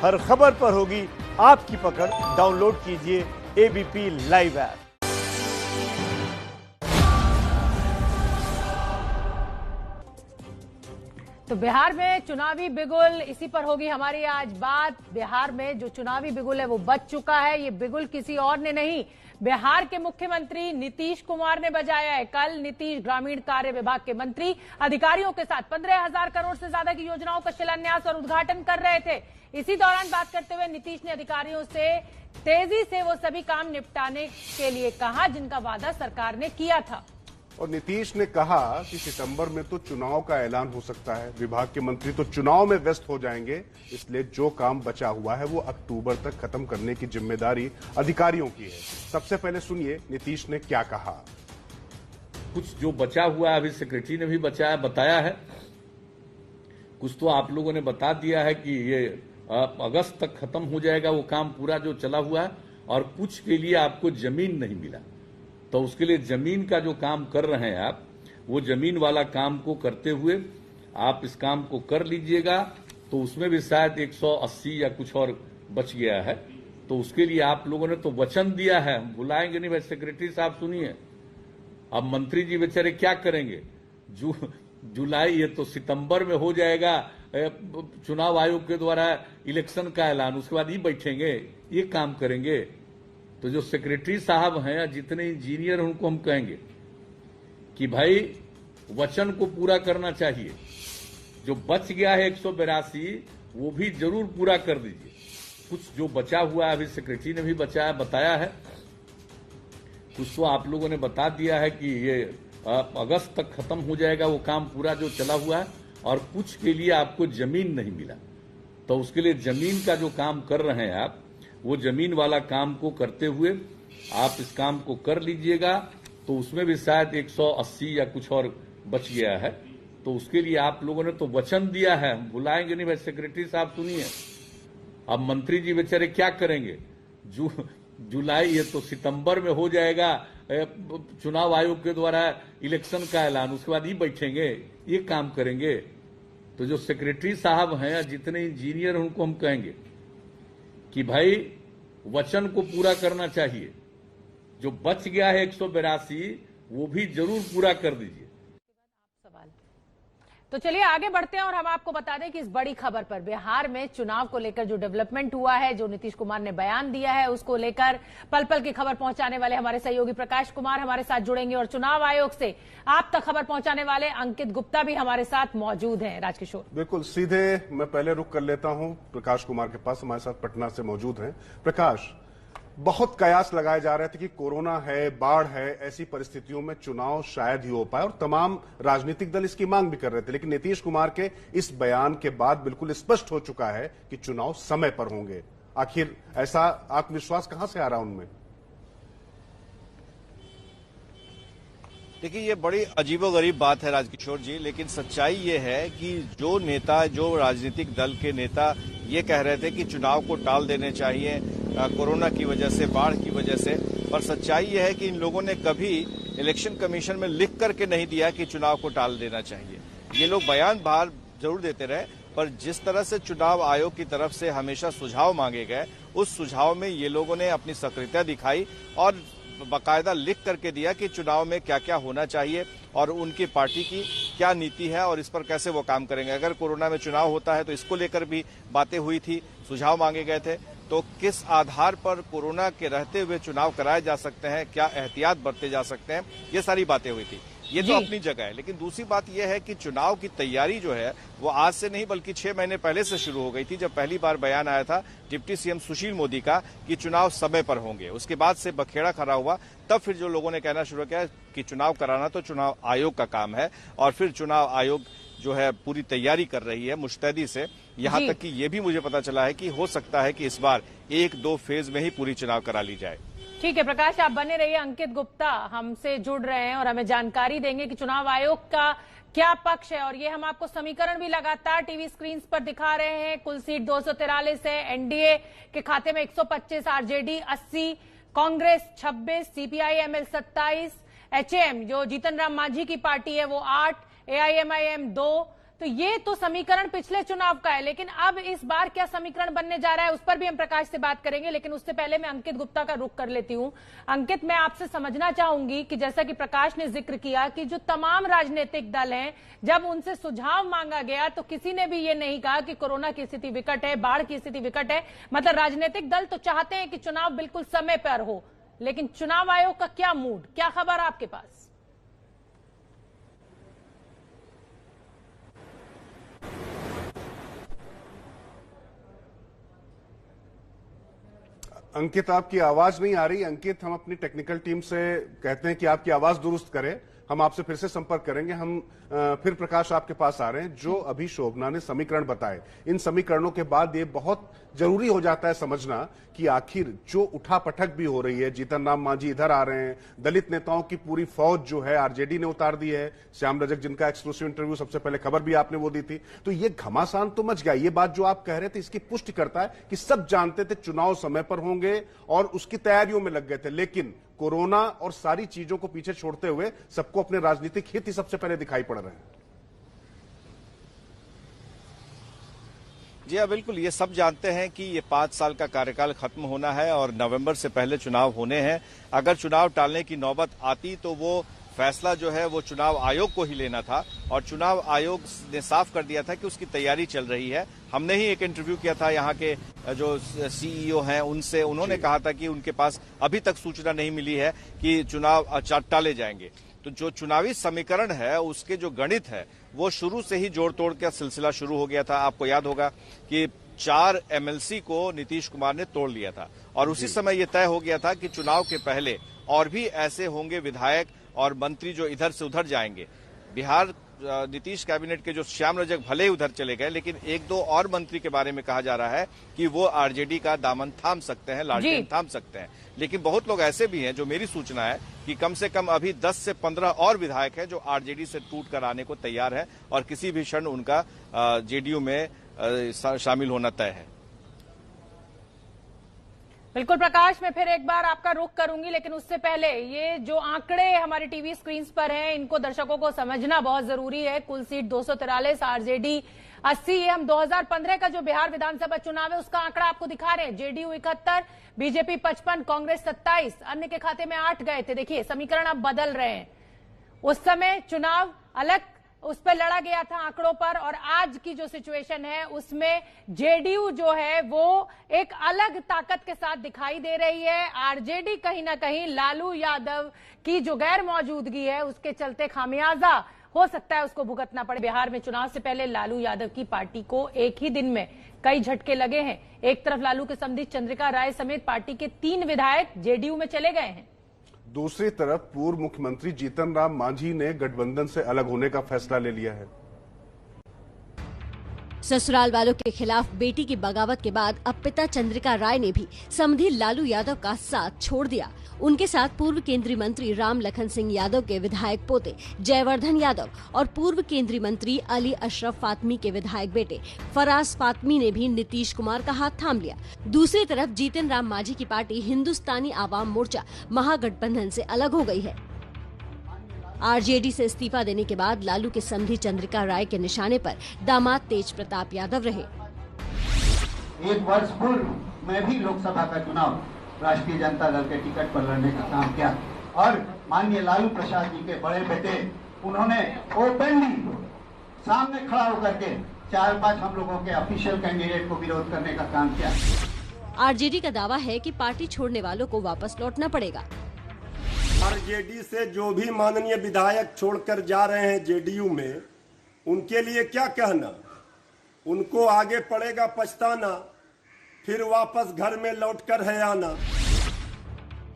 हर खबर पर होगी आपकी पकड़। डाउनलोड कीजिए एबीपी लाइव ऐप। तो बिहार में चुनावी बिगुल, इसी पर होगी हमारी आज बात। बिहार में जो चुनावी बिगुल है वो बज चुका है। ये बिगुल किसी और ने नहीं, बिहार के मुख्यमंत्री नीतीश कुमार ने बजाया है। कल नीतीश ग्रामीण कार्य विभाग के मंत्री अधिकारियों के साथ 15,000 करोड़ से ज्यादा की योजनाओं का शिलान्यास और उद्घाटन कर रहे थे। इसी दौरान बात करते हुए नीतीश ने अधिकारियों से तेजी से वो सभी काम निपटाने के लिए कहा जिनका वादा सरकार ने किया था। और नीतीश ने कहा कि सितंबर में तो चुनाव का ऐलान हो सकता है, विभाग के मंत्री तो चुनाव में व्यस्त हो जाएंगे, इसलिए जो काम बचा हुआ है वो अक्टूबर तक खत्म करने की जिम्मेदारी अधिकारियों की है। सबसे पहले सुनिए नीतीश ने क्या कहा। कुछ जो बचा हुआ है अभी सेक्रेटरी ने भी बताया है, कुछ तो आप लोगों ने बता दिया है कि ये अगस्त तक खत्म हो जाएगा वो काम पूरा जो चला हुआ है, और कुछ के लिए आपको जमीन नहीं मिला, तो उसके लिए जमीन का जो काम कर रहे हैं आप, वो जमीन वाला काम को करते हुए आप इस काम को कर लीजिएगा। तो उसमें भी शायद 180 या कुछ और बच गया है, तो उसके लिए आप लोगों ने तो वचन दिया है, हम भुलाएंगे नहीं। भाई सेक्रेटरी साहब सुनिए, अब मंत्री जी बेचारे क्या करेंगे। जुलाई, ये तो सितंबर में हो जाएगा चुनाव आयोग के द्वारा इलेक्शन का ऐलान, उसके बाद ही बैठेंगे ये काम करेंगे। तो जो सेक्रेटरी साहब हैं, जितने इंजीनियर, उनको हम कहेंगे कि भाई वचन को पूरा करना चाहिए। जो बच गया है 182 वो भी जरूर पूरा कर दीजिए। कुछ जो बचा हुआ है अभी सेक्रेटरी ने भी बताया है, कुछ तो आप लोगों ने बता दिया है कि ये अगस्त तक खत्म हो जाएगा वो काम पूरा जो चला हुआ है, और कुछ के लिए आपको जमीन नहीं मिला, तो उसके लिए जमीन का जो काम कर रहे हैं आप, वो जमीन वाला काम को करते हुए आप इस काम को कर लीजिएगा। तो उसमें भी शायद 180 या कुछ और बच गया है, तो उसके लिए आप लोगों ने तो वचन दिया है, हम भुलाएंगे नहीं। भाई सेक्रेटरी साहब सुनिए, अब मंत्री जी बेचारे क्या करेंगे। जुलाई, ये तो सितंबर में हो जाएगा चुनाव आयोग के द्वारा इलेक्शन का ऐलान, उसके बाद ही बैठेंगे ये काम करेंगे। तो जो सेक्रेटरी साहब हैं, जितने इंजीनियर, उनको हम कहेंगे कि भाई वचन को पूरा करना चाहिए। जो बच गया है 182 वो भी जरूर पूरा कर दीजिए। तो चलिए आगे बढ़ते हैं और हम आपको बता दें कि इस बड़ी खबर पर, बिहार में चुनाव को लेकर जो डेवलपमेंट हुआ है, जो नीतीश कुमार ने बयान दिया है, उसको लेकर पल पल की खबर पहुंचाने वाले हमारे सहयोगी प्रकाश कुमार हमारे साथ जुड़ेंगे, और चुनाव आयोग से आप तक खबर पहुंचाने वाले अंकित गुप्ता भी हमारे साथ मौजूद हैं। राजकिशोर, बिल्कुल, सीधे मैं पहले रुक कर लेता हूं प्रकाश कुमार के पास, हमारे साथ पटना से मौजूद हैं। प्रकाश, बहुत कयास लगाए जा रहे थे कि कोरोना है, बाढ़ है, ऐसी परिस्थितियों में चुनाव शायद ही हो पाए, और तमाम राजनीतिक दल इसकी मांग भी कर रहे थे, लेकिन नीतीश कुमार के इस बयान के बाद बिल्कुल स्पष्ट हो चुका है कि चुनाव समय पर होंगे। आखिर ऐसा आत्मविश्वास कहां से आ रहा उनमें? देखिए, ये बड़ी अजीबोगरीब बात है राजकिशोर जी, लेकिन सच्चाई ये है कि जो नेता, जो राजनीतिक दल के नेता ये कह रहे थे कि चुनाव को टाल देने चाहिए कोरोना की वजह से, बाढ़ की वजह से, पर सच्चाई ये है कि इन लोगों ने कभी इलेक्शन कमीशन में लिख करके नहीं दिया कि चुनाव को टाल देना चाहिए। ये लोग बयान बाहर जरूर देते रहे, पर जिस तरह से चुनाव आयोग की तरफ से हमेशा सुझाव मांगे गए, उस सुझाव में ये लोगों ने अपनी सक्रियता दिखाई और बाकायदा लिख करके दिया कि चुनाव में क्या क्या होना चाहिए और उनकी पार्टी की क्या नीति है और इस पर कैसे वो काम करेंगे। अगर कोरोना में चुनाव होता है तो इसको लेकर भी बातें हुई थी, सुझाव मांगे गए थे। तो किस आधार पर कोरोना के रहते हुए चुनाव कराए जा सकते हैं, क्या एहतियात बरते जा सकते हैं, ये सारी बातें हुई थी। ये तो अपनी जगह है, लेकिन दूसरी बात यह है कि चुनाव की तैयारी जो है वो आज से नहीं बल्कि 6 महीने पहले से शुरू हो गई थी, जब पहली बार बयान आया था डिप्टी सीएम सुशील मोदी का कि चुनाव समय पर होंगे। उसके बाद से बखेड़ा खड़ा हुआ, तब फिर जो लोगों ने कहना शुरू किया कि चुनाव कराना तो चुनाव आयोग का काम है, और फिर चुनाव आयोग जो है पूरी तैयारी कर रही है मुस्तैदी से। यहाँ तक कि ये भी मुझे पता चला है कि हो सकता है कि इस बार 1-2 फेज में ही पूरी चुनाव करा ली जाए। ठीक है प्रकाश, आप बने रहिए। अंकित गुप्ता हमसे जुड़ रहे हैं और हमें जानकारी देंगे कि चुनाव आयोग का क्या पक्ष है, और ये हम आपको समीकरण भी लगातार टीवी स्क्रीन पर दिखा रहे हैं। कुल सीट 243 है, एनडीए के खाते में 125, आरजेडी 80, कांग्रेस 26, सीपीआई-एमएल 27, एचएएम जो जीतन राम मांझी की पार्टी है वो 8, एआईएमआईएम 2, तो ये तो समीकरण पिछले चुनाव का है, लेकिन अब इस बार क्या समीकरण बनने जा रहा है उस पर भी हम प्रकाश से बात करेंगे। लेकिन उससे पहले मैं अंकित गुप्ता का रुख कर लेती हूं। अंकित, मैं आपसे समझना चाहूंगी कि जैसा कि प्रकाश ने जिक्र किया कि जो तमाम राजनीतिक दल हैं, जब उनसे सुझाव मांगा गया तो किसी ने भी ये नहीं कहा कि कोरोना की स्थिति विकट है, बाढ़ की स्थिति विकट है। मतलब राजनीतिक दल तो चाहते हैं कि चुनाव बिल्कुल समय पर हो, लेकिन चुनाव आयोग का क्या मूड, क्या खबर आपके पास? अंकित, आपकी आवाज नहीं आ रही। अंकित, हम अपनी टेक्निकल टीम से कहते हैं कि आपकी आवाज दुरुस्त करें। हम आपसे फिर से संपर्क करेंगे। हम फिर प्रकाश आपके पास आ रहे हैं। जो अभी शोभना ने समीकरण बताए, इन समीकरणों के बाद ये बहुत जरूरी हो जाता है समझना कि आखिर जो उठापटक भी हो रही है, जीतन राम मांझी इधर आ रहे हैं, दलित नेताओं की पूरी फौज जो है आरजेडी ने उतार दी है, श्याम रजक जिनका एक्सक्लूसिव इंटरव्यू सबसे पहले खबर भी आपने वो दी थी, तो ये घमासान तो मच गया। ये बात जो आप कह रहे थे इसकी पुष्टि करता है कि सब जानते थे चुनाव समय पर होंगे और उसकी तैयारियों में लग गए थे, लेकिन कोरोना और सारी चीजों को पीछे छोड़ते हुए सबको अपने राजनीतिक हित ही सबसे पहले दिखाई पड़ रहे हैं। जी हाँ, बिल्कुल। ये सब जानते हैं कि ये 5 साल का कार्यकाल खत्म होना है और नवंबर से पहले चुनाव होने हैं। अगर चुनाव टालने की नौबत आती तो वो फैसला जो है वो चुनाव आयोग को ही लेना था, और चुनाव आयोग ने साफ कर दिया था कि उसकी तैयारी चल रही है। हमने ही एक इंटरव्यू किया था यहाँ के जो सीईओ हैं उनसे, उन्होंने कहा था कि उनके पास अभी तक सूचना नहीं मिली है कि चुनाव टाले जाएंगे। तो जो चुनावी समीकरण है उसके जो गणित है वो शुरू से ही जोड़ तोड़ का सिलसिला शुरू हो गया था। आपको याद होगा कि 4 एमएलसी को नीतीश कुमार ने तोड़ लिया था और उसी समय यह तय हो गया था कि चुनाव के पहले और भी ऐसे होंगे विधायक और मंत्री जो इधर से उधर जाएंगे। बिहार नीतीश कैबिनेट के जो श्याम रजक भले ही उधर चले गए, लेकिन 1-2 और मंत्री के बारे में कहा जा रहा है कि वो आरजेडी का दामन थाम सकते हैं, लालटेन थाम सकते हैं। लेकिन बहुत लोग ऐसे भी हैं, जो मेरी सूचना है कि कम से कम अभी 10 से 15 और विधायक हैं जो आरजेडी से टूट कर आने को तैयार है और किसी भी क्षण उनका जेडीयू में शामिल होना तय है। बिल्कुल प्रकाश, मैं फिर एक बार आपका रुख करूंगी, लेकिन उससे पहले ये जो आंकड़े हमारे टीवी स्क्रीन पर हैं इनको दर्शकों को समझना बहुत जरूरी है। कुल सीट 243, आरजेडी 80। ये हम 2015 का जो बिहार विधानसभा चुनाव है उसका आंकड़ा आपको दिखा रहे हैं। जेडीयू 71, बीजेपी 55, कांग्रेस 27, अन्य के खाते में 8 गए थे। देखिए समीकरण अब बदल रहे हैं। उस समय चुनाव अलग उस पर लड़ा गया था आंकड़ों पर, और आज की जो सिचुएशन है उसमें जेडीयू जो है वो एक अलग ताकत के साथ दिखाई दे रही है। आरजेडी कहीं ना कहीं लालू यादव की जो गैर मौजूदगी है उसके चलते खामियाजा हो सकता है उसको भुगतना पड़े। बिहार में चुनाव से पहले लालू यादव की पार्टी को एक ही दिन में कई झटके लगे हैं। एक तरफ लालू के समधी चंद्रिका राय समेत पार्टी के 3 विधायक जेडीयू में चले गए हैं। दूसरी तरफ पूर्व मुख्यमंत्री जीतन राम मांझी ने गठबंधन से अलग होने का फैसला ले लिया है। ससुराल वालों के खिलाफ बेटी की बगावत के बाद अब पिता चंद्रिका राय ने भी समधी लालू यादव का साथ छोड़ दिया। उनके साथ पूर्व केंद्रीय मंत्री राम लखन सिंह यादव के विधायक पोते जयवर्धन यादव और पूर्व केंद्रीय मंत्री अली अशरफ फातमी के विधायक बेटे फराज फातमी ने भी नीतीश कुमार का हाथ थाम लिया। दूसरी तरफ जीतन राम मांझी की पार्टी हिंदुस्तानी आवाम मोर्चा महागठबंधन से अलग हो गई है। आरजेडी से इस्तीफा देने के बाद लालू के समधी चंद्रिका राय के निशाने पर दामाद तेज प्रताप यादव रहे। 1 वर्ष पूर्व मैं भी लोकसभा का चुनाव राष्ट्रीय जनता दल के टिकट पर लड़ने का काम किया और माननीय लालू प्रसाद जी के बड़े बेटे उन्होंने ओपनली सामने खड़ा होकर के 4-5 हम लोगों के ऑफिशियल कैंडिडेट को विरोध करने का काम किया। आरजेडी का दावा है कि पार्टी छोड़ने वालों को वापस लौटना पड़ेगा। आरजेडी से जो भी माननीय विधायक छोड़कर जा रहे हैं जेडीयू में, उनके लिए क्या कहना, उनको आगे पड़ेगा पछताना, फिर वापस घर में लौटकर है आना।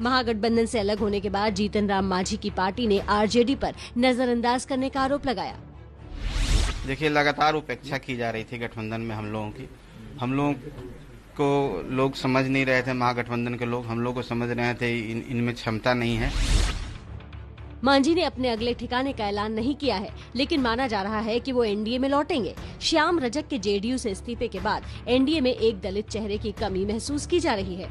महागठबंधन से अलग होने के बाद जीतन राम मांझी की पार्टी ने आरजेडी पर नजरअंदाज करने का आरोप लगाया। देखिए, लगातार उपेक्षा की जा रही थी गठबंधन में हम लोगों की। हम लोगों को लोग समझ नहीं रहे थे, महागठबंधन के लोग हम लोग को समझ रहे थे इनमें क्षमता नहीं है। मांझी ने अपने अगले ठिकाने का ऐलान नहीं किया है, लेकिन माना जा रहा है कि वो एनडीए में लौटेंगे। श्याम रजक के जेडीयू से इस्तीफे के बाद एनडीए में एक दलित चेहरे की कमी महसूस की जा रही है।